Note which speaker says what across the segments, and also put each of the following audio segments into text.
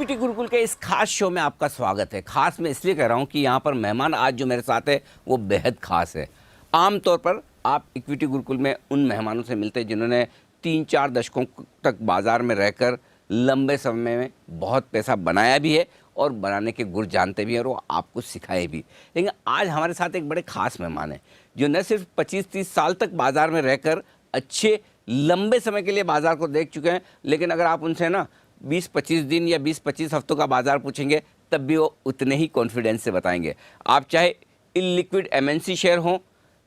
Speaker 1: Equity Gurukul के इस खास शो में आपका स्वागत है। खास मैं इसलिए कह रहा हूं कि यहाँ पर मेहमान आज जो मेरे साथ है वो बेहद खास है। आमतौर पर आप इक्विटी गुरुकुल में उन मेहमानों से मिलते हैं जिन्होंने 3-4 दशकों तक बाजार में रहकर लंबे समय में बहुत पैसा बनाया भी है और बनाने के गुर जानते भी हैं और वो आपको सिखाए भी। लेकिन आज हमारे साथ एक बड़े खास मेहमान हैं जो न सिर्फ 25-30 साल तक बाजार में रहकर अच्छे लंबे समय के लिए बाजार को देख चुके हैं, लेकिन अगर आप उनसे ना 20-25 दिन या 20-25 हफ्तों का बाजार पूछेंगे तब भी वो उतने ही कॉन्फिडेंस से बताएंगे। आप चाहे इलिक्विड एमएनसी शेयर हों,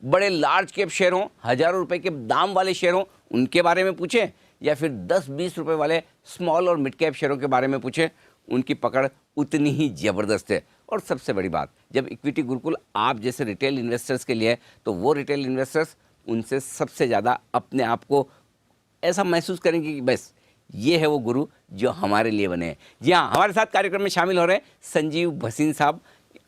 Speaker 1: बड़े लार्ज कैप शेयर हों, हज़ारों रुपए के दाम वाले शेयर हों, उनके बारे में पूछें या फिर 10-20 रुपए वाले स्मॉल और मिड कैप शेयरों के बारे में पूछें, उनकी पकड़ उतनी ही ज़बरदस्त है। और सबसे बड़ी बात, जब इक्विटी गुरुकुल आप जैसे रिटेल इन्वेस्टर्स के लिए है तो वो रिटेल इन्वेस्टर्स उनसे सबसे ज़्यादा अपने आप को ऐसा महसूस करेंगे कि बस ये है वो गुरु जो हमारे लिए बने हैं। जी हाँ, हमारे साथ कार्यक्रम में शामिल हो रहे हैं संजीव भसीन साहब,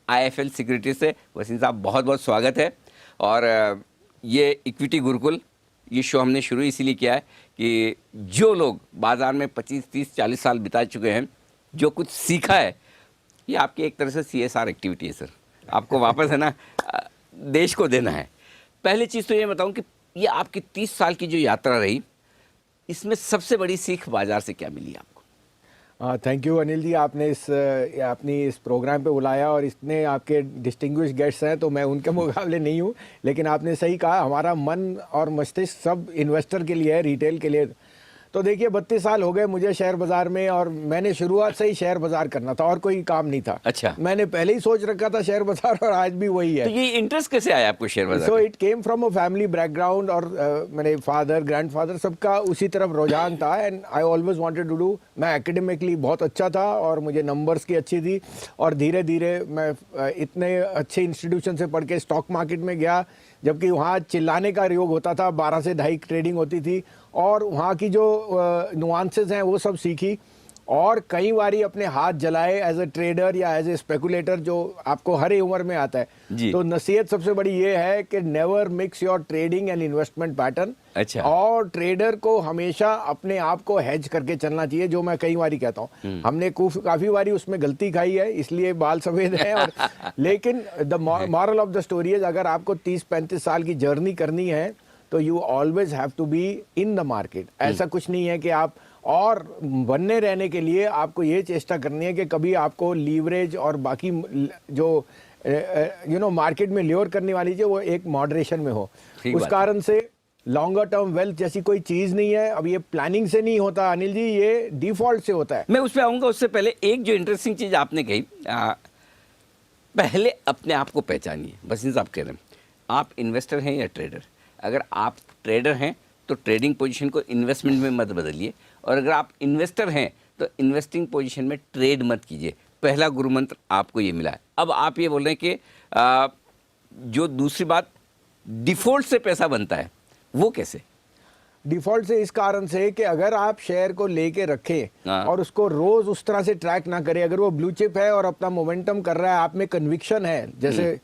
Speaker 1: IIFL सिक्योरिटीज से। भसीन साहब, बहुत बहुत स्वागत है। और ये इक्विटी गुरुकुल, ये शो हमने शुरू इसीलिए किया है कि जो लोग बाज़ार में 25-30-40 साल बिता चुके हैं, जो कुछ सीखा है, ये आपकी एक तरह से CSR एक्टिविटी है सर। आपको वापस है ना देश को देना है। पहली चीज़ तो ये बताऊं कि ये आपकी 30 साल की जो यात्रा रही, इसमें सबसे बड़ी सीख बाजार से क्या मिली आपको?
Speaker 2: थैंक यू अनिल जी, आपने अपनी इस प्रोग्राम पे बुलाया और इतने आपके डिस्टिंग्विश गेस्ट्स हैं तो मैं उनके मुकाबले नहीं हूँ। लेकिन आपने सही कहा, हमारा मन और मस्तिष्क सब इन्वेस्टर के लिए है, रिटेल के लिए। तो देखिए 32 साल हो गए मुझे शेयर बाजार में और मैंने शुरुआत से ही शेयर बाजार करना था और कोई काम नहीं था।
Speaker 1: अच्छा,
Speaker 2: मैंने पहले ही सोच रखा था शेयर बाजार और आज भी वही है।
Speaker 1: तो ये इंटरेस्ट कैसे आया आपको शेयर बाजार?
Speaker 2: So it came from a family background और मेरे फादर ग्रैंडफादर सबका उसी तरफ रुझान था and I always wanted to do. मैं एकेडमिकली बहुत अच्छा था और मुझे नंबर्स की अच्छी थी और धीरे धीरे मैं इतने अच्छे इंस्टीट्यूशन से पढ़ के स्टॉक मार्केट में गया, जबकि वहाँ चिल्लाने का योग होता था, 12 से 2.5 ट्रेडिंग होती थी और वहाँ की जो नुआंसेस हैं वो सब सीखी और कई बारी अपने हाथ जलाए एज ए ट्रेडर या एज ए स्पेकुलेटर, जो आपको हर उम्र में आता है। तो नसीहत सबसे बड़ी ये है कि never mix your trading and investment pattern.
Speaker 1: अच्छा।
Speaker 2: और ट्रेडर को हमेशा अपने आप को हेज करके चलना चाहिए, जो मैं कई बारी कहता हूँ। हमने काफी बारी उसमें गलती खाई है, इसलिए बाल सफेद हैं। और लेकिन the moral of the story है, अगर आपको 30-35 साल की जर्नी करनी है तो you always have to be in the market. ऐसा कुछ नहीं है कि आप, और बनने रहने के लिए आपको ये चेष्टा करनी है कि कभी आपको लीवरेज और बाकी जो मार्केट में ल्योर करने वाली चीज़ वो एक मॉडरेशन में हो। उस कारण से लॉन्गर टर्म वेल्थ जैसी कोई चीज़ नहीं है। अब ये प्लानिंग से नहीं होता अनिल जी, ये डिफॉल्ट से होता है।
Speaker 1: मैं उस पर आऊँगा, उससे पहले एक जो इंटरेस्टिंग चीज़ आपने कही, पहले अपने आप को पहचानिए। भसीन साहब कह रहे हैं आप इन्वेस्टर हैं या ट्रेडर। अगर आप ट्रेडर हैं तो ट्रेडिंग पोजीशन को इन्वेस्टमेंट में मत बदलिए, और अगर आप इन्वेस्टर हैं तो इन्वेस्टिंग पोजीशन में ट्रेड मत कीजिए। पहला गुरु मंत्र आपको ये मिला है। अब आप ये बोल रहे हैं कि जो दूसरी बात, डिफॉल्ट से पैसा बनता है, वो कैसे?
Speaker 2: डिफॉल्ट से इस कारण से कि अगर आप शेयर को लेके रखें और उसको रोज उस तरह से ट्रैक ना करें, अगर वो ब्लू चिप है और अपना मोमेंटम कर रहा है, आप में कन्विक्शन है, जैसे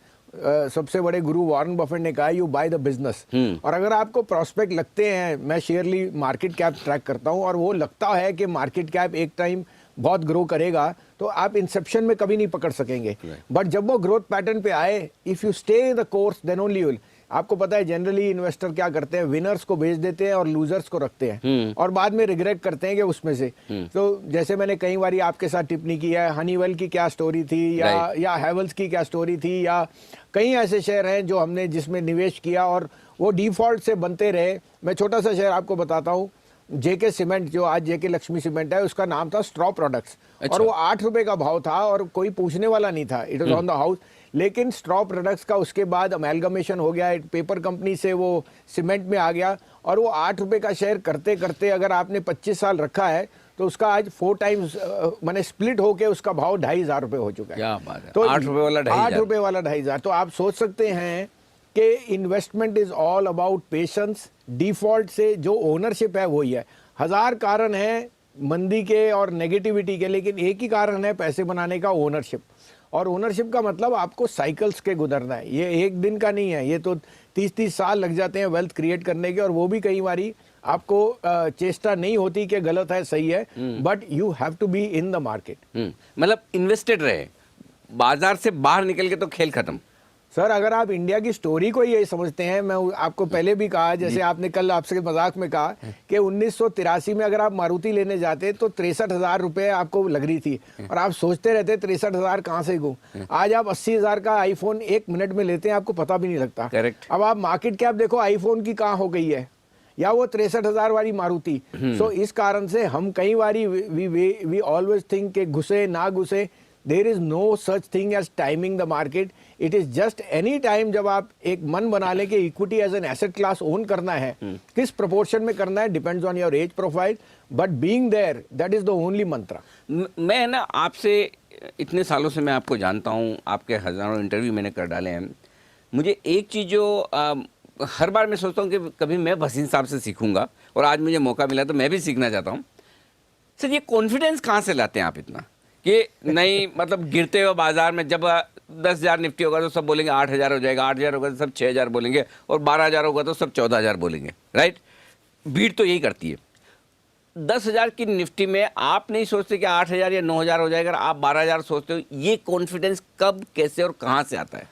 Speaker 2: सबसे बड़े गुरु वॉरेन बफेट ने कहा यू बाय द बिजनेस। और अगर आपको प्रोस्पेक्ट लगते हैं, मैं शेयरली मार्केट कैप ट्रैक करता हूं और वो लगता है कि मार्केट कैप एक टाइम बहुत ग्रो करेगा, तो आप इंसेप्शन में कभी नहीं पकड़ सकेंगे। बट जब वो ग्रोथ पैटर्न पे आए, if you stay in the course then only will. आपको पता है जनरली इन्वेस्टर क्या करते हैं, विनर्स को बेच देते हैं और लूजर्स को रखते हैं और बाद में रिग्रेट करते हैं कि उसमें से। तो जैसे मैंने कई बारी आपके साथ टिप्पणी की है, हनीवेल की क्या स्टोरी थी या हैवेल्स की क्या स्टोरी थी, या कई ऐसे शेयर हैं जो हमने जिसमें निवेश किया और वो डिफॉल्ट से बनते रहे। मैं छोटा सा शेयर आपको बताता हूँ, जेके सीमेंट, जो आज जेके लक्ष्मी सीमेंट है, उसका नाम था स्ट्रॉ प्रोडक्ट्स। अच्छा। और वो 8 रुपए का भाव था और कोई पूछने वाला नहीं था, it was on the house. लेकिन स्ट्रॉ प्रोडक्ट्स का उसके बाद अमेलगमेशन हो गया, पेपर कंपनी से वो सीमेंट में आ गया और वो 8 रुपए का शेयर करते करते अगर आपने 25 साल रखा है तो उसका आज 4 टाइम्स मैंने स्प्लिट होके उसका भाव 2,500 रुपए हो चुका है।
Speaker 1: क्या बात है।
Speaker 2: तो
Speaker 1: 8 रुपए वाला 2,500।
Speaker 2: 8 रुपए वाला 2,500। तो आप सोच सकते हैं कि investment is all about patience. Default से जो ओनरशिप है वही है। 1000 कारण है मंदी के और नेगेटिविटी के, लेकिन एक ही कारण है पैसे बनाने का, ओनरशिप। और ओनरशिप का मतलब आपको साइकिल्स के गुजरना है, ये एक दिन का नहीं है, ये तो 30-30 साल लग जाते हैं वेल्थ क्रिएट करने के, और वो भी कई बारी आपको चेष्टा नहीं होती कि गलत है सही है, but you have to be in the market.
Speaker 1: मतलब इन्वेस्टेड रहे, बाजार से बाहर निकल के तो खेल खत्म।
Speaker 2: सर अगर आप इंडिया की स्टोरी को ये समझते हैं, मैं आपको पहले भी कहा, जैसे आपने कल आपसे मजाक में कहा कि 1983 में अगर आप मारुति लेने जाते तो 63,000 रुपए आपको लग रही थी, और आप सोचते रहते 63,000 कहाँ से गूं। आज आप 80,000 का आईफोन 1 मिनट में लेते हैं, आपको पता भी नहीं लगता।
Speaker 1: करेक्ट।
Speaker 2: अब आप मार्केट कैप देखो आईफोन की कहाँ हो गई है, या वो 63,000 वाली मारुति। सो इस कारण से हम कई बारी वी ऑलवेज थिंक के घुसे ना घुसे, there is no such thing as timing the market. It is just any time जब आप एक मन बना लें कि equity as an asset class own करना है, किस प्रोपोर्शन में करना है depends on your age profile, but being there that is the only mantra.
Speaker 1: मैं ना आपसे इतने सालों से मैं आपको जानता हूँ, आपके हज़ारों इंटरव्यू मैंने कर डाले हैं। मुझे एक चीज़ जो हर बार मैं सोचता हूँ कि कभी मैं भसीन साहब से सीखूंगा, और आज मुझे मौका मिला तो मैं भी सीखना चाहता हूँ। सर ये कॉन्फिडेंस कहाँ से लाते हैं आप इतना कि नहीं, मतलब गिरते हुए बाजार में जब 10,000 निफ्टी होगा तो सब बोलेंगे 8,000 हो जाएगा, 8,000 होगा तो सब 6,000 बोलेंगे, और 12,000 होगा तो सब 14,000 बोलेंगे, राइट? भीड़ तो यही करती है। 10,000 की निफ्टी में आप नहीं सोचते कि 8,000 या 9,000 हो जाएगा, आप 12,000 सोचते हो। ये कॉन्फिडेंस कब, कैसे और कहाँ से आता है?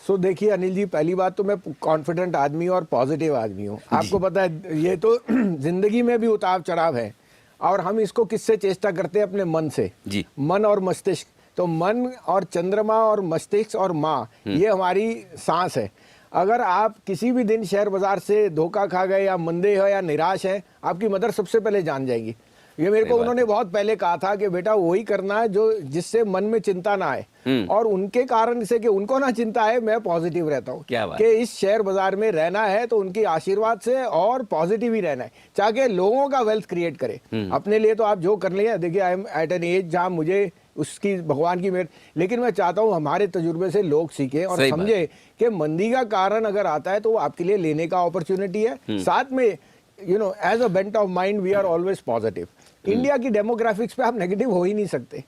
Speaker 2: सो देखिए अनिल जी, पहली बात तो मैं कॉन्फिडेंट आदमी हूँ और पॉजिटिव आदमी हूँ। आपको पता है ये तो जिंदगी में भी उतार चढ़ाव है, और हम इसको किससे चेष्टा करते हैं? अपने मन से
Speaker 1: जी।
Speaker 2: मन और मस्तिष्क। तो मन और चंद्रमा और मस्तिष्क और माँ, ये हमारी सांस है। अगर आप किसी भी दिन शेयर बाजार से धोखा खा गए या मंदे हो या निराश है, आपकी मदर सबसे पहले जान जाएगी। ये मेरे को उन्होंने बहुत पहले कहा था कि बेटा वही करना है जो जिससे मन में चिंता ना आए, और उनके कारण से कि उनको ना चिंता है, मैं पॉजिटिव रहता हूँ कि इस शेयर बाजार में रहना है तो उनकी आशीर्वाद से और पॉजिटिव ही रहना है, चाहे लोगों का वेल्थ क्रिएट करे। अपने लिए तो आप जो कर लिया, देखिए I am at an age जहाँ मुझे उसकी भगवान की मेहर, लेकिन मैं चाहता हूँ हमारे तजुर्बे से लोग सीखें और समझे कि मंदी का कारण अगर आता है तो वो आपके लिए लेने का अपॉर्चुनिटी है। साथ में you know as a bent of mind we are always positive. India की डेमोग्राफिक्स पे आप नेगेटिव हो ही नहीं सकते,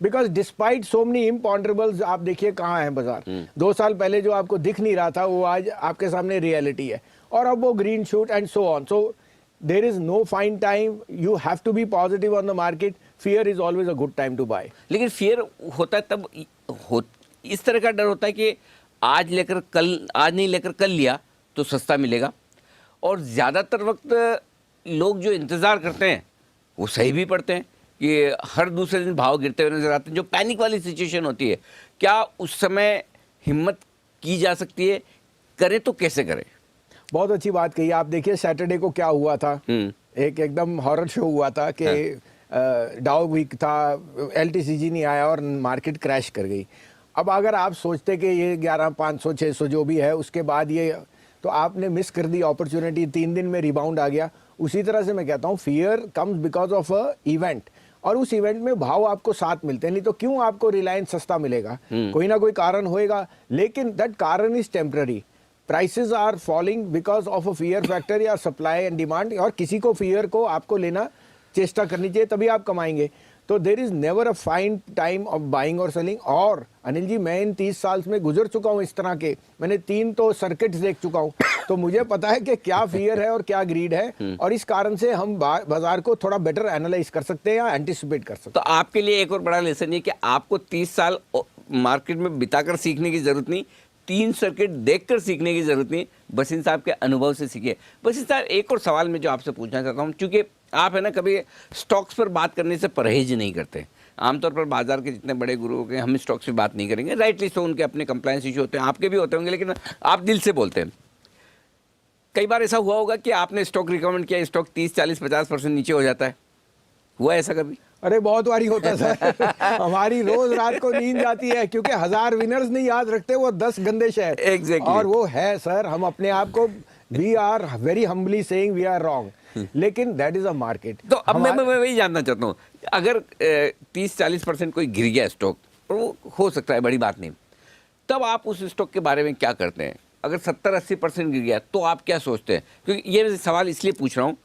Speaker 2: because despite so many imponderables. आप देखिए कहाँ है बाजार। 2 साल पहले जो आपको दिख नहीं रहा था वो आज आपके सामने रियलिटी है, और अब वो green shoot and so on. So there is no fine time, you have to be positive on the market. Fear is always a good time to buy.
Speaker 1: लेकिन फियर होता है तब इस तरह का डर होता है कि आज नहीं लेकर कल लिया तो सस्ता मिलेगा, और ज़्यादातर वक्त लोग जो इंतज़ार करते हैं वो सही भी पड़ते हैं कि हर दूसरे दिन भाव गिरते हुए नजर आते हैं। जो पैनिक वाली सिचुएशन होती है, क्या उस समय हिम्मत की जा सकती है? करें तो कैसे करें?
Speaker 2: बहुत अच्छी बात कही आप। देखिए सैटरडे को क्या हुआ था, एक एकदम हॉरर शो हुआ था कि डाउ वीक था, LTCG नहीं आया और मार्केट क्रैश कर गई। अब अगर आप सोचते कि ये 11,500 600 जो भी है उसके बाद ये, तो आपने मिस कर दी अपॉर्चुनिटी। 3 दिन में रिबाउंड आ गया। उसी तरह से मैं कहता हूँ fear comes because of a event, और उस इवेंट में भाव आपको साथ मिलते हैं। नहीं तो क्यों आपको रिलायंस सस्ता मिलेगा? कोई ना कोई कारण होएगा, लेकिन दैट कारण is temporary. Prices are falling because of a fear factor या सप्लाई एंड डिमांड, और किसी को फियर को आपको लेना चेष्टा करनी चाहिए, तभी आप कमाएंगे। तो there is never a find time of buying और सेलिंग। और अनिल जी, मैं इन 30 साल में गुजर चुका हूँ इस तरह के, मैंने 3 तो सर्किट्स देख चुका हूँ, तो मुझे पता है कि क्या फियर है और क्या ग्रीड है, और इस कारण से हम बाजार को थोड़ा बेटर एनालाइज कर सकते हैं या एंटिसिपेट कर सकते हैं।
Speaker 1: तो आपके लिए एक और बड़ा लेसन ये कि आपको 30 साल मार्केट में बिताकर सीखने की जरूरत नहीं, 3 सर्किट देखकर सीखने की जरूरत नहीं, भसीन साहब के अनुभव से सीखिए। भसीन साहब, एक और सवाल मैं जो आपसे पूछना चाहता हूँ, क्योंकि आप है ना कभी स्टॉक्स पर बात करने से परहेज नहीं करते। आमतौर पर बाजार के जितने बड़े गुरु हो गए, हम स्टॉक्स पे बात नहीं करेंगे, राइटली सो, उनके अपने कंप्लायंस इशू होते हैं, आपके भी होते होंगे, लेकिन आप दिल से बोलते हैं। कई बार ऐसा हुआ होगा कि आपने स्टॉक रिकमेंड किया, स्टॉक 30, 40, 50% नीचे हो जाता है, हुआ ऐसा कभी?
Speaker 2: अरे बहुत बारी होता सर। हमारी रोज रात को नींद जाती है, क्योंकि 1000 विनर्स नहीं याद रखते, वो 10 गंदे शेयर।
Speaker 1: Exactly.
Speaker 2: और वो है सर, हम अपने आप को we are very humbly saying we are wrong, लेकिन दैट इज अ मार्केट।
Speaker 1: तो अब मैं वही जानना चाहता हूँ, अगर 30-40% कोई गिर गया स्टॉक, और वो हो सकता है, बड़ी बात नहीं, तब आप उस स्टॉक के बारे में क्या करते हैं? अगर 70-80% गिर गया तो आप क्या सोचते हैं? क्योंकि ये सवाल इसलिए पूछ रहा हूँ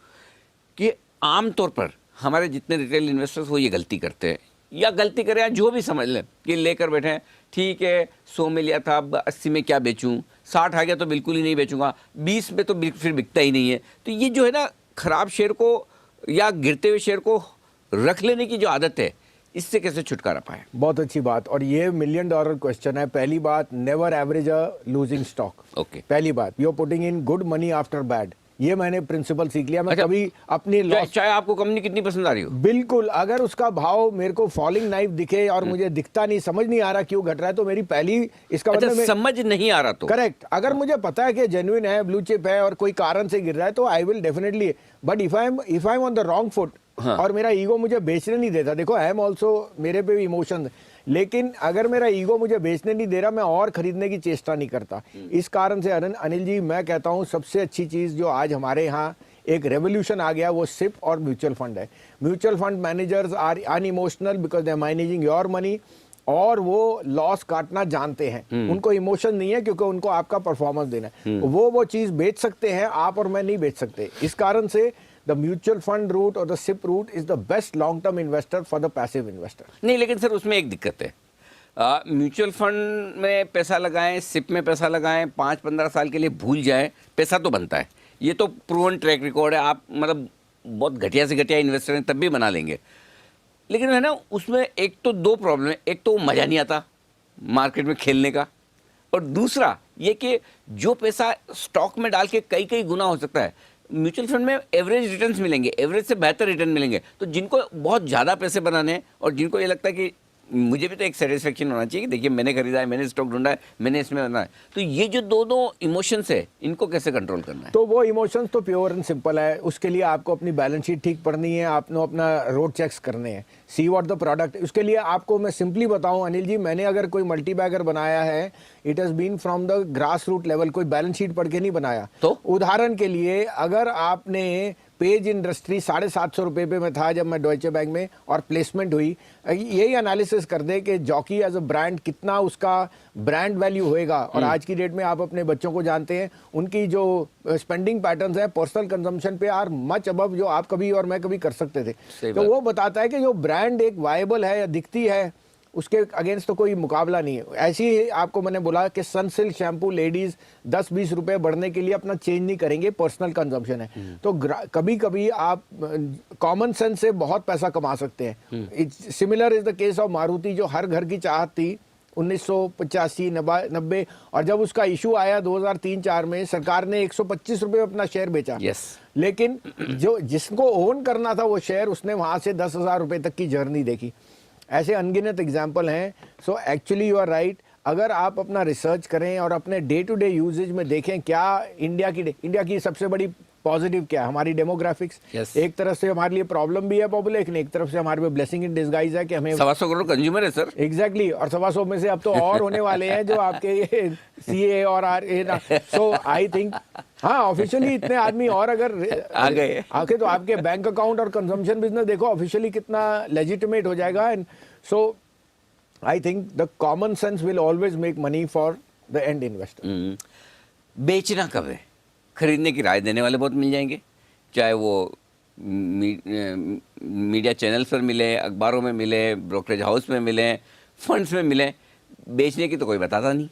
Speaker 1: कि आमतौर पर हमारे जितने रिटेल इन्वेस्टर्स वो ये गलती करते हैं, या गलती करें या जो भी समझ लें, कि लेकर बैठे हैं, ठीक है 100 में लिया था, अब 80 में क्या बेचूं, 60 आ गया तो बिल्कुल ही नहीं बेचूंगा, 20 में तो फिर बिकता ही नहीं है। तो ये जो है ना खराब शेयर को या गिरते हुए शेयर को रख लेने की जो आदत है, इससे कैसे छुटकारा पाए?
Speaker 2: बहुत अच्छी बात, और ये $1,000,000 क्वेश्चन है। पहली बात, never average a losing stock.
Speaker 1: Okay.
Speaker 2: पहली बात, you are putting in good money after bad. ये मैंने प्रिंसिपल सीख लिया। मैं कभी अपनी लॉस,
Speaker 1: चाहे आपको कंपनी कितनी पसंद आ रही हो,
Speaker 2: बिल्कुल, अगर उसका भाव मेरे को फॉलिंग नाइफ दिखे और मुझे दिखता नहीं, समझ नहीं आ रहा क्यों घट रहा है, तो मेरी पहली, इसका
Speaker 1: अच्छा,
Speaker 2: मतलब
Speaker 1: समझ नहीं आ रहा तो
Speaker 2: करेक्ट। अगर मुझे पता है कि जेन्युइन है, ब्लू चिप है और कोई कारण से गिर रहा है, तो I will definitely. But if I am on the wrong foot और मेरा ईगो मुझे बेचने नहीं देता, देखो आई एम ऑल्सो, मेरे पे भी इमोशन, लेकिन अगर मेरा ईगो मुझे बेचने नहीं दे रहा, मैं और खरीदने की चेष्टा नहीं करता। इस कारण से अनिल जी, मैं कहता हूँ सबसे अच्छी चीज़ जो आज हमारे यहाँ एक रेवोल्यूशन आ गया, वो सिप और म्यूचुअल फंड है। Mutual fund managers are unemotional because they are managing your money, और वो लॉस काटना जानते हैं। उनको इमोशन नहीं है क्योंकि उनको आपका परफॉर्मेंस देना है। वो चीज़ बेच सकते हैं, आप और मैं नहीं बेच सकते। इस कारण से द म्यूचुअल फंड रूट और the SIP route is the best long term investor for the passive investor.
Speaker 1: नहीं, लेकिन सर उसमें एक दिक्कत है, म्यूचुअल फंड में पैसा लगाएं, सिप में पैसा लगाएं, 5-15 साल के लिए भूल जाएं, पैसा तो बनता है। ये तो प्रूवन ट्रैक रिकॉर्ड है। आप मतलब बहुत घटिया से घटिया इन्वेस्टर हैं तब भी बना लेंगे। लेकिन है ना, उसमें एक तो 2 प्रॉब्लम है। एक तो मज़ा नहीं आता मार्केट में खेलने का, और दूसरा ये कि जो पैसा स्टॉक में डाल के कई कई गुना हो सकता है, म्यूचुअल फंड में एवरेज रिटर्न्स मिलेंगे, एवरेज से बेहतर रिटर्न मिलेंगे। तो जिनको बहुत ज़्यादा पैसे बनाने हैं और जिनको ये लगता है कि मुझे भी तो एक सेटिस्फेक्शन होना चाहिए कि देखिए मैंने खरीदा है, मैंने स्टॉक ढूंढा है, मैंने इसमें बना है, तो ये जो दोनों इमोशंस है, इनको कैसे कंट्रोल करना है?
Speaker 2: तो वो इमोशंस तो प्योर एंड सिंपल है। उसके लिए आपको अपनी बैलेंस शीट ठीक पढ़नी है, आपने अपना रोड चेक्स करने हैं, सी व्हाट द प्रोडक्ट। उसके लिए आपको मैं सिंपली बताऊं अनिल जी, मैंने अगर कोई मल्टी बैगर बनाया है, it has been from the grass root level, कोई बैलेंस शीट पढ़ के नहीं बनाया।
Speaker 1: तो
Speaker 2: उदाहरण के लिए, अगर आपने पेज इंडस्ट्री 750 रुपये पे मैं था जब मैं डॉइचे बैंक में, और प्लेसमेंट हुई, यही एनालिसिस कर दे कि जॉकी एज अ ब्रांड कितना उसका ब्रांड वैल्यू होएगा। और आज की डेट में आप अपने बच्चों को जानते हैं, उनकी जो स्पेंडिंग पैटर्न्स है पर्सनल कंजम्पशन पे आर मच अबव जो आप कभी और मैं कभी कर सकते थे। तो वो बताता है कि जो ब्रांड एक वायबल है या दिखती है, उसके अगेंस्ट तो कोई मुकाबला नहीं है। ऐसे ही आपको मैंने बोला कि सनसिल्क शैम्पू लेडीज 10-20 रुपए बढ़ने के लिए अपना चेंज नहीं करेंगे, पर्सनल कंजम्पशन है। तो कभी कभी आप कॉमन सेंस से बहुत पैसा कमा सकते हैं। Similar is the case of Maruti, जो हर घर की चाहत थी 1985-90, और जब उसका इशू आया 2003-4 में, सरकार ने 125 रुपए अपना शेयर बेचा। लेकिन जो जिसको ओन करना था वो शेयर, उसने वहां से 10,000 रुपए तक की जर्नी देखी। ऐसे अनगिनत एग्जाम्पल हैं। So actually you are right. अगर आप अपना रिसर्च करें और अपने डे टू डे यूजेज में देखें, क्या इंडिया की सबसे बड़ी पॉजिटिव क्या है, हमारी डेमोग्राफिक्स। एक तरफ से हमारे लिए प्रॉब्लम भी है पॉपुलेशन, एक तरफ से हमारे लिए ब्लेसिंग इन डिस्गाइज है कि हमें
Speaker 1: 125 करोड़ कंज्यूमर है सर।
Speaker 2: एग्जैक्टली, और 125 में से अब तो और होने वाले हैं जो आपके ये CA और RA। सो आई थिंक हाँ, ऑफिशियली इतने आदमी और अगर
Speaker 1: आ गए
Speaker 2: आके तो आपके बैंक अकाउंट और कंजम्पशन बिजनेस देखो ऑफिशियली कितना लेजिटिमेट हो जाएगा। And so I think the common sense will always make money for the end investor.
Speaker 1: बेचना कब है? खरीदने की राय देने वाले बहुत मिल जाएंगे, चाहे वो मीडिया चैनल्स पर मिले, अखबारों में मिले, ब्रोकरेज हाउस में मिले, फंड्स में मिले। बेचने की तो कोई बताता नहीं,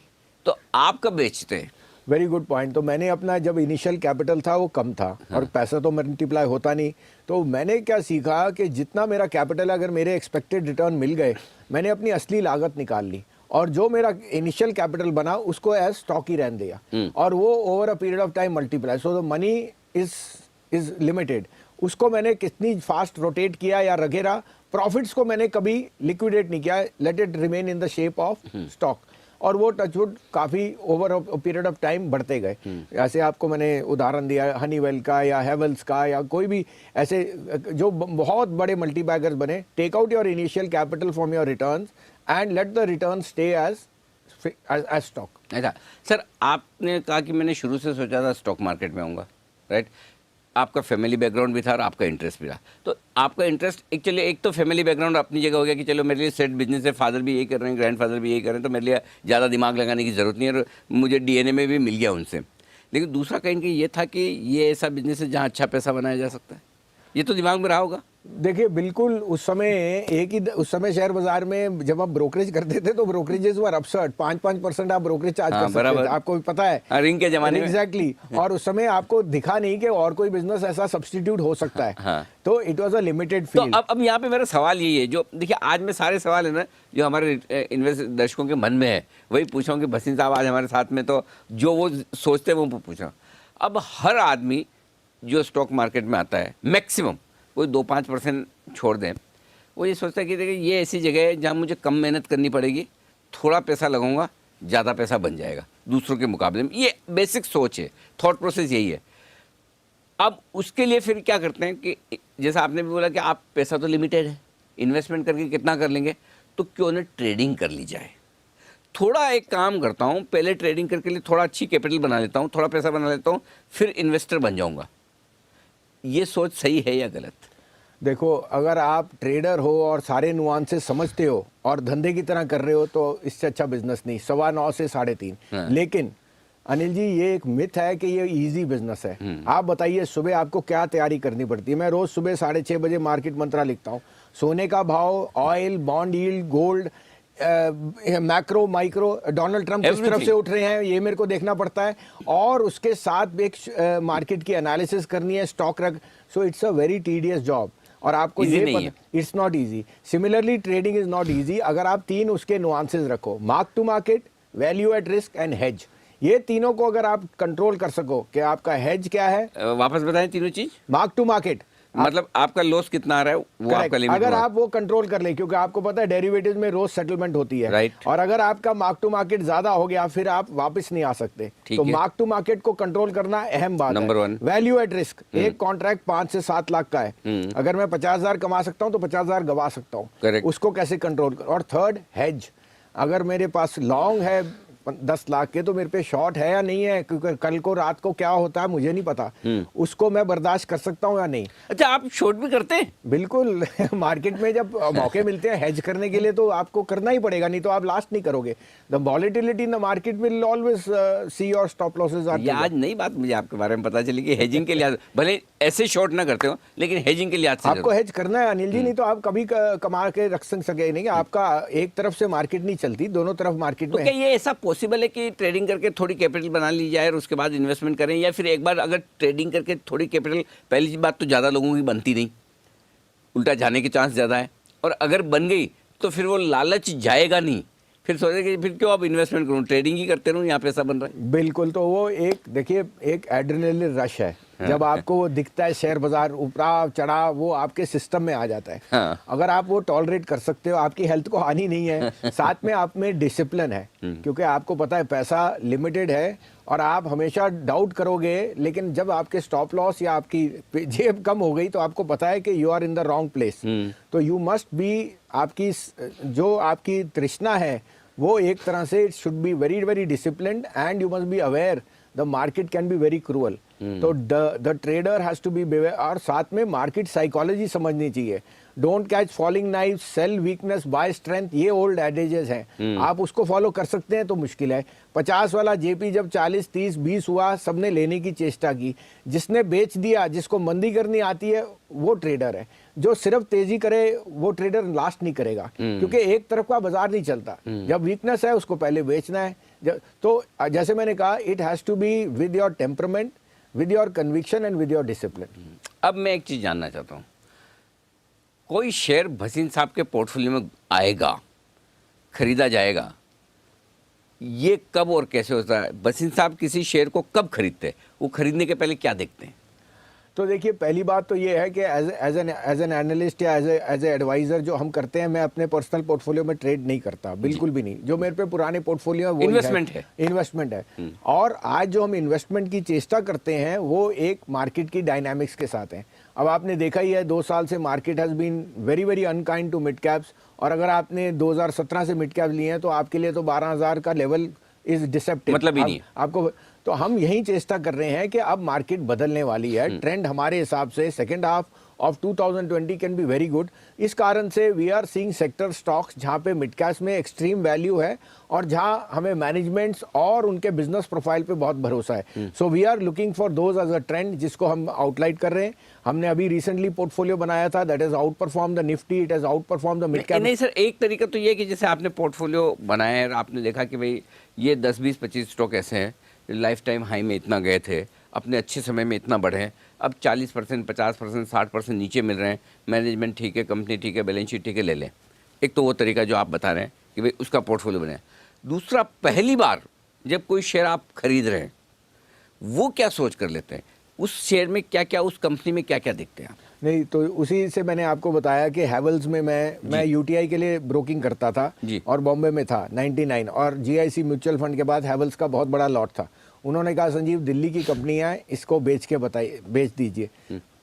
Speaker 1: तो आप कब बेचते हैं?
Speaker 2: Very good point. तो मैंने अपना जब इनिशियल कैपिटल था वो कम था, और पैसा तो मल्टीप्लाई होता नहीं, तो मैंने क्या सीखा कि जितना मेरा कैपिटल, अगर मेरे एक्सपेक्टेड रिटर्न मिल गए, मैंने अपनी असली लागत निकाल ली, और जो मेरा इनिशियल कैपिटल बना उसको एज स्टॉक ही रहने दिया, और वो over a period of time multiply. So the money is limited. उसको मैंने कितनी फास्ट रोटेट किया या रखेरा, प्रॉफिट्स को मैंने कभी लिक्विडेट नहीं किया, let it remain in the shape of stock, और वो टचवुड काफ़ी ओवर पीरियड ऑफ टाइम बढ़ते गए। ऐसे आपको मैंने उदाहरण दिया हनीवेल का या हेवल्स का, या कोई भी ऐसे जो बहुत बड़े मल्टीबैगर्स बने। Take out your initial capital from your returns and let the return stay as stock.
Speaker 1: ऐसा सर, आपने कहा कि मैंने शुरू से सोचा था स्टॉक मार्केट में आऊँगा, राइट? आपका फैमिली बैकग्राउंड भी था और आपका इंटरेस्ट भी था। तो आपका इंटरेस्ट एक्चुअली, एक तो फैमिली बैकग्राउंड अपनी जगह हो गया कि चलो मेरे लिए सेट बिजनेस है, फादर भी यही कर रहे हैं, ग्रैंडफादर भी यही कर रहे हैं, तो मेरे लिए ज़्यादा दिमाग लगाने की ज़रूरत नहीं है, और मुझे DNA में भी मिल गया उनसे। लेकिन दूसरा कहीं ये था कि ये ऐसा बिजनेस है जहाँ अच्छा पैसा बनाया जा सकता है, ये तो दिमाग में रहा होगा।
Speaker 2: देखिए बिल्कुल उस समय शेयर बाजार में जब आप ब्रोकरेज करते थे तो ब्रोकरेजेस वर अपसर्ड 5% आप ब्रोकरेज चार्ज कर सकते थे, आपको भी पता है
Speaker 1: रिंग के जमाने में
Speaker 2: एग्जैक्टली और उस समय आपको दिखा नहीं कि और कोई बिजनेस ऐसा सब्स्टिट्यूट हो सकता है।
Speaker 1: हाँ।
Speaker 2: तो इट वाज अ लिमिटेड
Speaker 1: तो
Speaker 2: फील्ड।
Speaker 1: अब यहाँ पे मेरा सवाल यही है, जो देखिए आज में सारे सवाल है ना जो हमारे इन्वेस्ट दर्शकों के मन में है वही पूछा हूँ कि भसीन साहब आज हमारे साथ में, तो जो वो सोचते हैं वो पूछा। अब हर आदमी जो स्टॉक मार्केट में आता है मैक्सिमम कोई 2-5% छोड़ दें, वो ये सोचता है कि देखिए ये ऐसी जगह है जहाँ मुझे कम मेहनत करनी पड़ेगी, थोड़ा पैसा लगाऊंगा ज़्यादा पैसा बन जाएगा दूसरों के मुकाबले में। ये बेसिक सोच है, थॉट प्रोसेस यही है। अब उसके लिए फिर क्या करते हैं कि जैसा आपने भी बोला कि आप पैसा तो लिमिटेड है, इन्वेस्टमेंट करके कितना कर लेंगे, तो क्यों ना ट्रेडिंग कर ली जाए। थोड़ा एक काम करता हूँ, पहले ट्रेडिंग करके लिए थोड़ा अच्छी कैपिटल बना लेता हूँ, थोड़ा पैसा बना लेता हूँ, फिर इन्वेस्टर बन जाऊँगा। ये सोच सही है या गलत?
Speaker 2: देखो अगर आप ट्रेडर हो और सारे नुआंसेस समझते हो और धंधे की तरह कर रहे हो तो इससे अच्छा बिजनेस नहीं, 9:15 से 3:30।
Speaker 1: हाँ।
Speaker 2: लेकिन अनिल जी ये एक मिथ है कि ये इजी बिजनेस है। आप बताइए सुबह आपको क्या तैयारी करनी पड़ती है। मैं रोज सुबह 6:30 बजे मार्केट मंत्रा लिखता हूँ, सोने का भाव, oil, bond yield, gold, macro micro, Donald Trump किस तरफ से उठ रहे हैं ये मेरे को देखना पड़ता है, और उसके साथ एक मार्केट की एनालिसिस करनी है, स्टॉक रख। So it's a very tedious job और आपको ये पता it's not easy. Similarly trading is not easy अगर आप 3 उसके नुआंसेस रखो, mark to market, value at risk and hedge. ये तीनों को अगर आप कंट्रोल कर सको कि आपका हेज क्या है,
Speaker 1: वापस बताएं तीनों चीज।
Speaker 2: मार्क टू मार्केट
Speaker 1: मतलब आपका लॉस कितना आ रहा है वो आपका लिमिट,
Speaker 2: अगर आप वो कंट्रोल कर ले, क्योंकि आपको पता है डेरिवेटिव्स में रोज सेटलमेंट होती है,
Speaker 1: राइट।
Speaker 2: और अगर आपका मार्क टू मार्केट ज्यादा हो गया फिर आप वापस नहीं आ सकते। तो मार्क टू मार्केट को कंट्रोल करना अहम बात
Speaker 1: नंबर
Speaker 2: है।
Speaker 1: 1
Speaker 2: वैल्यू एट रिस्क, एक कॉन्ट्रैक्ट 5 से 7 लाख का है, अगर मैं 50,000 कमा सकता हूँ तो 50,000 गवा सकता हूँ, उसको कैसे कंट्रोल कर। और थर्ड हेज, अगर मेरे पास लॉन्ग है 10 लाख के तो मेरे पे शॉर्ट है या नहीं है, क्योंकि कल को रात को क्या होता है मुझे नहीं पता, उसको मैं बर्दाश्त कर सकता हूँ या नहीं।
Speaker 1: अच्छा आप शॉर्ट भी करते हैं?
Speaker 2: बिल्कुल मार्केट में जब मौके मिलते हैं हेज करने के लिए तो आपको करना ही पड़ेगा, नहीं तो आप लास्ट नहीं करोगे। The volatility in the market will always see your stop losses are.
Speaker 1: आज नई बात मुझे आपके बारे में पता चली कि हेजिंग के लिए भले ऐसे शॉर्ट ना करते हो लेकिन हेजिंग के लिए
Speaker 2: आपको हेज करना है अनिल जी, नहीं तो आप कभी कमा के रख सके नहीं। आपका एक तरफ से मार्केट नहीं चलती, दोनों तरफ मार्केट में।
Speaker 1: क्या ये ऐसा पॉसिबल है कि ट्रेडिंग करके थोड़ी कैपिटल बना ली जाए और उसके बाद इन्वेस्टमेंट करें, या फिर एक बार अगर ट्रेडिंग करके थोड़ी कैपिटल, पहली बात तो ज़्यादा लोगों की बनती नहीं, उल्टा जाने के चांस ज़्यादा है, और अगर बन गई तो फिर वो लालच जाएगा नहीं, फिर सोचेगा कि फिर क्यों अब इन्वेस्टमेंट करूँ, ट्रेडिंग ही करते रहूँ, यहाँ पैसा बन रहा है।
Speaker 2: बिल्कुल, तो वो एक देखिए एक एड्रेनलिन रश है। जब आपको वो दिखता है शेयर बाजार उतराव चढ़ाव, वो आपके सिस्टम में आ जाता है।
Speaker 1: हाँ।
Speaker 2: अगर आप वो टॉलरेट कर सकते हो, आपकी हेल्थ को हानि नहीं है, साथ में आप में डिसिप्लिन है, क्योंकि आपको पता है पैसा लिमिटेड है और आप हमेशा डाउट करोगे, लेकिन जब आपके स्टॉप लॉस या आपकी जेब कम हो गई तो आपको पता है कि you are in the wrong place. तो यू मस्ट बी, आपकी जो आपकी तृष्णा है वो एक तरह से it should be very very disciplined and you must be aware the market can be very cruel. तो the trader has to be aware, और साथ में मार्केट साइकोलॉजी समझनी चाहिए। Don't catch falling knife, sell weakness buy strength, ये old adages हैं। आप उसको फॉलो कर सकते हैं तो मुश्किल है। 50 वाला जेपी जब 40, 30, 20 हुआ, सबने लेने की चेष्टा की, जिसने बेच दिया, जिसको मंदी करनी आती है वो ट्रेडर है। जो सिर्फ तेजी करे वो ट्रेडर लास्ट नहीं करेगा, क्योंकि एक तरफ का बाजार नहीं चलता। जब वीकनेस है उसको पहले बेचना है। तो जैसे मैंने कहा, it has to be with your temperament, with your conviction and with your discipline.
Speaker 1: अब मैं एक चीज़ जानना चाहता हूँ, कोई शेयर भसीन साहब के पोर्टफोलियो में आएगा, खरीदा जाएगा, ये कब और कैसे होता है? भसीन साहब किसी शेयर को कब खरीदते हैं? वो खरीदने के पहले क्या देखते हैं?
Speaker 2: तो देखिए पहली बात तो ये है कि एज एन एनालिस्ट या एज ए एडवाइजर जो हम करते हैं, मैं अपने पर्सनल पोर्टफोलियो में ट्रेड नहीं करता, बिल्कुल भी नहीं। जो मेरे पे पुराने पोर्टफोलियो है वो इन्वेस्टमेंट है। और आज जो हम इन्वेस्टमेंट की चेष्टा करते हैं वो एक मार्केट की डायनामिक्स के साथ है। अब आपने देखा ही है 2 साल से market has been very very unkind to mid caps, और अगर आपने 2017 से मिड कैप लिए हैं तो आपके लिए तो 12,000 का लेवल इज डिसेप्टिव,
Speaker 1: मतलब ही नहीं
Speaker 2: आपको। तो हम यही चेष्टा कर रहे हैं कि अब मार्केट बदलने वाली है। ट्रेंड हमारे हिसाब से second half of 2020 can be very good. इस कारण से we are seeing sector stocks जहां पे मिड कैप में एक्सट्रीम वैल्यू है और जहां हमें मैनेजमेंट्स और उनके बिजनेस प्रोफाइल पे बहुत भरोसा है। So we are looking for those as a trend जिसको हम आउटलाइट कर रहे हैं। हमने अभी रिसेंटली पोर्टफोलियो बनाया था that is out perform the Nifty, it has out perform the mid cap.
Speaker 1: नहीं सर, एक तरीका तो ये है कि जैसे आपने पोर्टफोलियो बनाया है, आपने देखा कि भाई ये 10, 20, 25 स्टॉक ऐसे हैं लाइफ टाइम हाई में इतना गए थे, अपने अच्छे समय में इतना बढ़े हैं, अब 40%, 50%, 60% नीचे मिल रहे हैं, मैनेजमेंट ठीक है, कंपनी ठीक है, बैलेंस शीट ठीक है, ले लें। एक तो वो तरीका जो आप बता रहे हैं कि भाई उसका पोर्टफोलियो बनाए। दूसरा, पहली बार जब कोई शेयर आप खरीद रहे हैं, वो क्या सोच कर लेते हैं, उस शेयर में क्या क्या, उस कंपनी में क्या क्या देखते हैं आप?
Speaker 2: नहीं तो उसी से मैंने आपको बताया कि हैवेल्स में मैं यूटीआई के लिए ब्रोकिंग करता था और बॉम्बे में था 99, और जीआईसी म्यूचुअल फंड के बाद हैवेल्स का बहुत बड़ा लॉट था। उन्होंने कहा संजीव दिल्ली की कंपनियां हैं, इसको बेच दीजिए।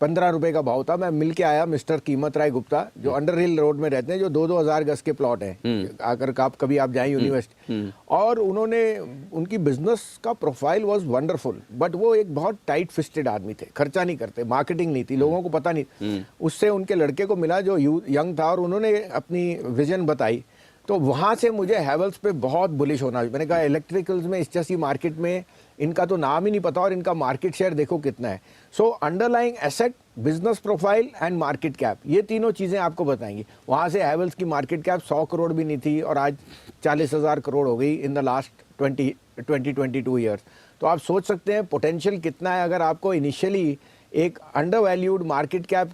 Speaker 2: 15 रुपए का भाव था। मैं मिल के आया मिस्टर कीमत राय गुप्ता जो अंडर हिल रोड में रहते हैं, जो 2-2 हजार गज के प्लॉट हैं, अगर आप कभी आप जाएं यूनिवर्सिटी, और उन्होंने उनकी बिजनेस का प्रोफाइल वाज वंडरफुल, बट वो एक बहुत टाइट फिस्टेड आदमी थे, खर्चा नहीं करते, मार्केटिंग नहीं थी, लोगों को पता नहीं। उससे उनके लड़के को मिला जो यंग था और उन्होंने अपनी विजन बताई, तो वहां से मुझे हैवेल्स पे बहुत बुलिश होना। मैंने कहा इलेक्ट्रिकल्स में इस जैसी मार्केट में इनका तो नाम ही नहीं पता और इनका मार्केट शेयर देखो कितना है। So underlying asset, business profile and market cap, ये तीनों चीजें आपको बताएंगी। वहां से हैवेल्स की मार्केट कैप 100 करोड़ भी नहीं थी और आज 40,000 करोड़ हो गई इन द लास्ट 22 ईयर्स। तो आप सोच सकते हैं पोटेंशियल कितना है। अगर आपको इनिशियली एक अंडर वैल्यूड मार्केट कैप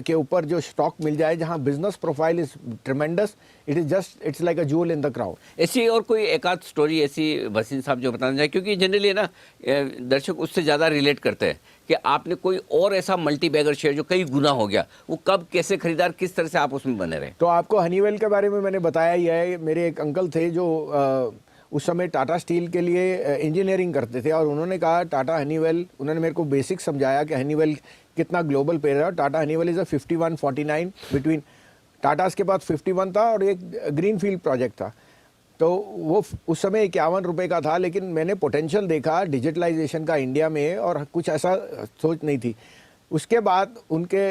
Speaker 2: के ऊपर जो स्टॉक मिल जाए जहां business profile is ट्रेमेंडस, it's like a joule in the crowd.
Speaker 1: ऐसी और कोई एक आध स्टोरी ऐसी भसीन साहब जो बताना चाहे, क्योंकि जनरली ना दर्शक उससे ज़्यादा रिलेट करते हैं कि आपने कोई और ऐसा मल्टी बैगर शेयर जो कई गुना हो गया, वो कब कैसे खरीदार, किस तरह से आप उसमें बने रहे?
Speaker 2: तो आपको हनीवेल के बारे में मैंने बताया ही है। मेरे एक अंकल थे जो उस समय टाटा स्टील के लिए इंजीनियरिंग करते थे और उन्होंने कहा टाटा हनीवेल, उन्होंने मेरे को बेसिक समझाया कि हनीवेल कितना ग्लोबल प्लेयर है। Tata Honeywell is a 51-49 between, Tatas के पास 51 था और एक ग्रीन फील्ड प्रोजेक्ट था, तो वो उस समय 51 रुपये का था। लेकिन मैंने पोटेंशियल देखा डिजिटलाइजेशन का इंडिया में और कुछ ऐसा सोच नहीं थी। उसके बाद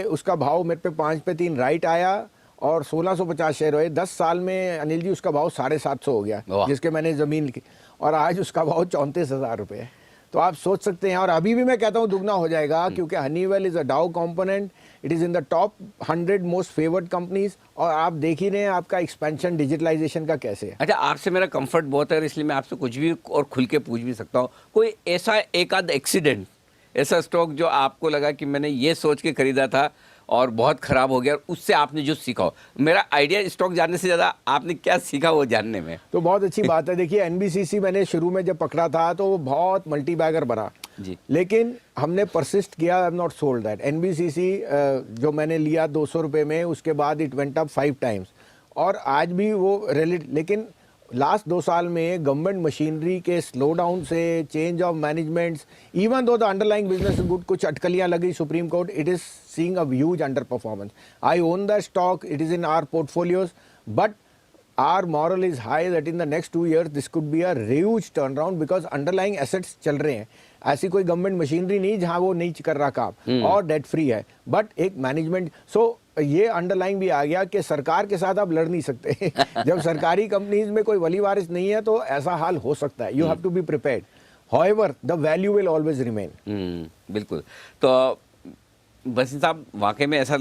Speaker 2: उसका भाव मेरे पे 5 पे 3 राइट आया और 1650 शेयर हुए। 10 साल में अनिल जी उसका भाव 750 हो गया, जिसके मैंने ज़मीन की, और आज उसका भाव 34,000 रुपये है। तो आप सोच सकते हैं, और अभी भी मैं कहता हूँ दुगना हो जाएगा, क्योंकि हनीवेल इज़ अ डाउ component, it is in the top 100 most favoured companies, और आप देख ही रहे हैं आपका एक्सपेंशन डिजिटलाइजेशन का कैसे है।
Speaker 1: अच्छा, आपसे मेरा कंफर्ट बहुत है, इसलिए मैं आपसे कुछ भी और खुल के पूछ भी सकता हूँ। कोई ऐसा एक आध एक्सीडेंट, ऐसा स्टॉक जो आपको लगा कि मैंने ये सोच के खरीदा था और बहुत ख़राब हो गया, उससे आपने जो सीखा हो? मेरा आइडिया स्टॉक जानने से ज़्यादा आपने क्या सीखा वो जानने में। तो
Speaker 2: बहुत अच्छी बात है। देखिए एनबीसीसी मैंने शुरू में जब पकड़ा था तो वो बहुत मल्टी बैगर बना
Speaker 1: जी, लेकिन
Speaker 2: हमने परसिस्ट किया, I am not sold that. NBCC जो मैंने लिया 200 रुपये में, उसके बाद इट वेंट अप 5 टाइम्स, और आज भी वो लेकिन लास्ट 2 साल में गवर्नमेंट मशीनरी के स्लो डाउन से, change of managements, even though the underlying business good, कुछ अटकलियां लगी supreme court, it is seeing a huge underperformance. I own the stock, it is in our portfolios, but our moral is high that in the next 2 years this could be a huge turnaround because underlying assets चल रहे हैं। ऐसी कोई government machinery नहीं जहां वो नहीं कर रहा काम और डेट फ्री है, बट एक मैनेजमेंट। सो ये अंडरलाइंग भी आ गया कि सरकार के साथ आप लड़ नहीं सकते जब सरकारी कंपनीज में कोई वली वारिस नहीं है तो ऐसा हाल हो सकता है। You have to be prepared, however the value will always remain.
Speaker 1: बिल्कुल। तो बसीन साहब, वाकई में ऐसा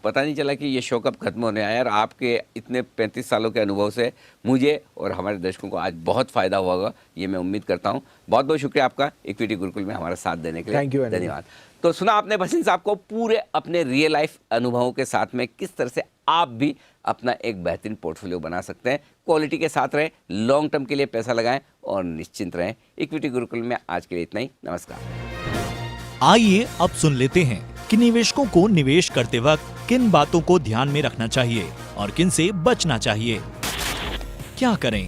Speaker 1: पता नहीं चला कि ये शो कब खत्म होने आया, और आपके इतने 35 सालों के अनुभव से मुझे और हमारे दर्शकों को आज बहुत फ़ायदा हुआ होगा, ये मैं उम्मीद करता हूँ। बहुत बहुत शुक्रिया आपका इक्विटी गुरुकुल में हमारा साथ देने के लिए।
Speaker 2: थैंक यू,
Speaker 1: धन्यवाद। तो सुना आपने बसीन साहब को पूरे अपने रियल लाइफ अनुभवों के साथ में किस तरह से आप भी अपना एक बेहतरीन पोर्टफोलियो बना सकते हैं। क्वालिटी के साथ रहें, लॉन्ग टर्म के लिए पैसा लगाएं और निश्चिंत रहें। इक्विटी गुरुकुल में आज के लिए इतना ही। नमस्कार।
Speaker 3: आइए अब सुन लेते हैं कि निवेशकों को निवेश करते वक्त किन बातों को ध्यान में रखना चाहिए और किन से बचना चाहिए। क्या करें?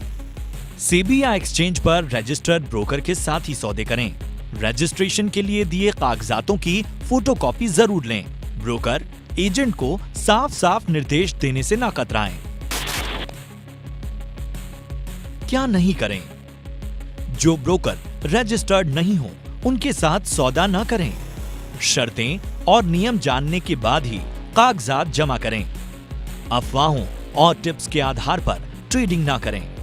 Speaker 3: सेबी या एक्सचेंज पर रजिस्टर्ड ब्रोकर के साथ ही सौदे करें। रजिस्ट्रेशन के लिए दिए कागजातों की फोटोकॉपी जरूर लें। ब्रोकर एजेंट को साफ साफ निर्देश देने से ना कतराएं। क्या नहीं करें? जो ब्रोकर रजिस्टर्ड नहीं हो उनके साथ सौदा न करें। शर्तें और नियम जानने के बाद ही कागजात जमा करें। अफवाहों और टिप्स के आधार पर ट्रेडिंग न करें।